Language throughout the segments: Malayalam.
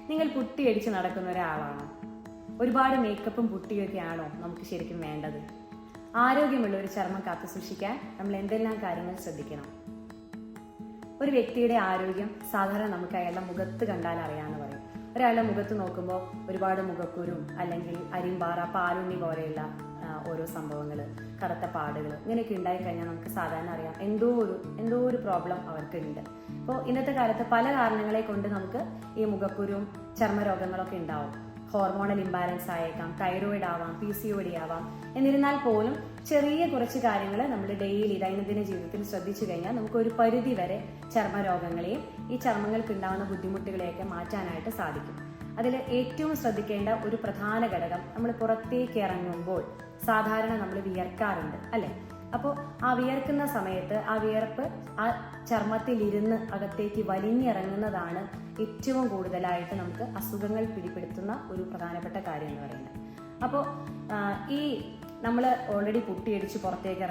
നിങ്ങൾ പുട്ടിയടിച്ച് നടക്കുന്ന ഒരാളാണോ? ഒരുപാട് മേക്കപ്പും പുട്ടിയൊക്കെയാണോ നമുക്ക് ശരിക്കും വേണ്ടത്? ആരോഗ്യമുള്ള ഒരു ചർമ്മം കാത്തു സൂക്ഷിക്കാൻ നമ്മൾ എന്തെല്ലാം കാര്യങ്ങൾ ശ്രദ്ധിക്കണം? ഒരു വ്യക്തിയുടെ ആരോഗ്യം സാധാരണ നമുക്ക് അയാളുടെ മുഖത്ത് കണ്ടാൽ അറിയാമെന്ന് പറയും. ഒരാളുടെ മുഖത്ത് നോക്കുമ്പോൾ ഒരുപാട് മുഖക്കുരും, അല്ലെങ്കിൽ അരിമ്പാറ, പാലുണ്ണി പോലെയുള്ള ഓരോ സംഭവങ്ങൾ, കറുത്ത പാടുകൾ ഇങ്ങനെയൊക്കെ ഉണ്ടായിക്കഴിഞ്ഞാൽ നമുക്ക് സാധാരണ അറിയാം എന്തോ ഒരു പ്രോബ്ലം അവർക്കുണ്ട്. അപ്പോൾ ഇന്നത്തെ കാലത്ത് പല കാരണങ്ങളെ കൊണ്ട് നമുക്ക് ഈ മുഖക്കുരും ചർമ്മരോഗങ്ങളൊക്കെ ഉണ്ടാവും. ഹോർമോണൽ ഇംബാലൻസ് ആയേക്കാം, തൈറോയിഡ് ആവാം, PCOD ആവാം. എന്നിരുന്നാൽ പോലും ചെറിയ കുറച്ച് കാര്യങ്ങൾ നമ്മൾ ഡെയിലി ദൈനംദിന ജീവിതത്തിൽ ശ്രദ്ധിച്ചു കഴിഞ്ഞാൽ നമുക്ക് ഒരു പരിധി വരെ ചർമ്മരോഗങ്ങളെയും ഈ ചർമ്മങ്ങൾക്ക് ഉണ്ടാകുന്ന ബുദ്ധിമുട്ടുകളെയൊക്കെ മാറ്റാനായിട്ട് സാധിക്കും. അതിൽ ഏറ്റവും ശ്രദ്ധിക്കേണ്ട ഒരു പ്രധാന ഘടകം, നമ്മൾ പുറത്തേക്ക് ഇറങ്ങുമ്പോൾ സാധാരണ നമ്മൾ വിയർക്കാറുണ്ട് അല്ലെ? അപ്പോൾ ആ വിയർക്കുന്ന സമയത്ത് ആ വിയർപ്പ് ആ ചർമ്മത്തിലിരുന്ന് അകത്തേക്ക് വലിഞ്ഞിറങ്ങുന്നതാണ് ഏറ്റവും കൂടുതലായിട്ട് നമുക്ക് അസുഖങ്ങൾ പിടിപെടുത്തുന്ന ഒരു പ്രധാനപ്പെട്ട കാര്യം എന്ന് പറയുന്നത്. അപ്പോൾ ഈ നമ്മൾ ഓൾറെഡി പുട്ടിയടിച്ച് പുറത്തേക്ക്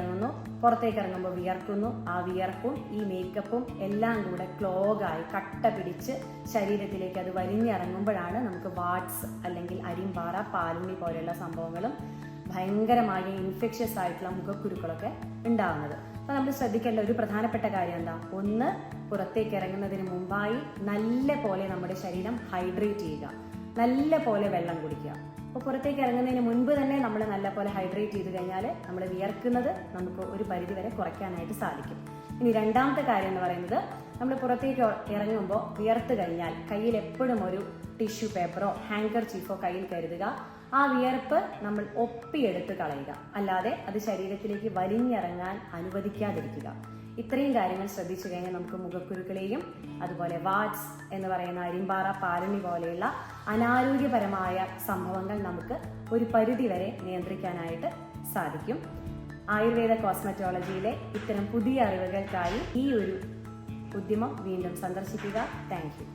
ഇറങ്ങുമ്പോൾ വിയർക്കുന്നു. ആ വിയർപ്പും ഈ മേക്കപ്പും എല്ലാം കൂടെ ക്ലോഗായി കട്ട പിടിച്ച് ശരീരത്തിലേക്ക് അത് വലിഞ്ഞിറങ്ങുമ്പോഴാണ് നമുക്ക് വാട്സ് അല്ലെങ്കിൽ അരിമ്പാറ, പാലുണ്ണി പോലെയുള്ള സംഭവങ്ങളും ഭയങ്കരമായ ഇൻഫെക്ഷ്യസ് ആയിട്ടുള്ള മുഖക്കുരുക്കളൊക്കെ ഉണ്ടാകുന്നത്. അപ്പോൾ നമ്മൾ ശ്രദ്ധിക്കേണ്ട ഒരു പ്രധാനപ്പെട്ട കാര്യം എന്താ? ഒന്ന്, പുറത്തേക്ക് ഇറങ്ങുന്നതിന് മുമ്പായി നല്ല പോലെ നമ്മുടെ ശരീരം ഹൈഡ്രേറ്റ് ചെയ്യുക, നല്ല പോലെ വെള്ളം കുടിക്കുക. അപ്പോൾ പുറത്തേക്ക് ഇറങ്ങുന്നതിന് മുൻപ് തന്നെ നമ്മൾ നല്ല പോലെ ഹൈഡ്രേറ്റ് ചെയ്ത് കഴിഞ്ഞാൽ നമ്മൾ വിയർക്കുന്നത് നമുക്ക് ഒരു പരിധി വരെ കുറയ്ക്കാനായിട്ട് സാധിക്കും. ഇനി രണ്ടാമത്തെ കാര്യം എന്ന് പറയുന്നത്, നമ്മൾ പുറത്തേക്ക് ഇറങ്ങുമ്പോൾ വിയർത്ത് കഴിഞ്ഞാൽ കയ്യിൽ എപ്പോഴും ഒരു ടിഷ്യൂ പേപ്പറോ ഹാങ്കർ ചീഫോ കയ്യിൽ കരുതുക. ആ വിയർപ്പ് നമ്മൾ ഒപ്പിയെടുത്ത് കളയുക, അല്ലാതെ അത് ശരീരത്തിലേക്ക് വലിഞ്ഞിറങ്ങാൻ അനുവദിക്കാതിരിക്കുക. ഇത്രയും കാര്യങ്ങൾ ശ്രദ്ധിച്ചു കഴിഞ്ഞാൽ നമുക്ക് മുഖക്കുരുക്കളെയും അതുപോലെ വാട്സ് എന്ന് പറയുന്ന അരിമ്പാറ, പാലുണ്ണി പോലെയുള്ള അനാരോഗ്യപരമായ സംഭവങ്ങൾ നമുക്ക് ഒരു പരിധി വരെ നിയന്ത്രിക്കാനായിട്ട് സാധിക്കും. ആയുർവേദ കോസ്മെറ്റോളജിയിലെ ഇത്തരം പുതിയ അറിവുകൾക്കായി ഈ ഒരു ഉദ്യമം വീണ്ടും സന്ദർശിക്കുക. Thank you.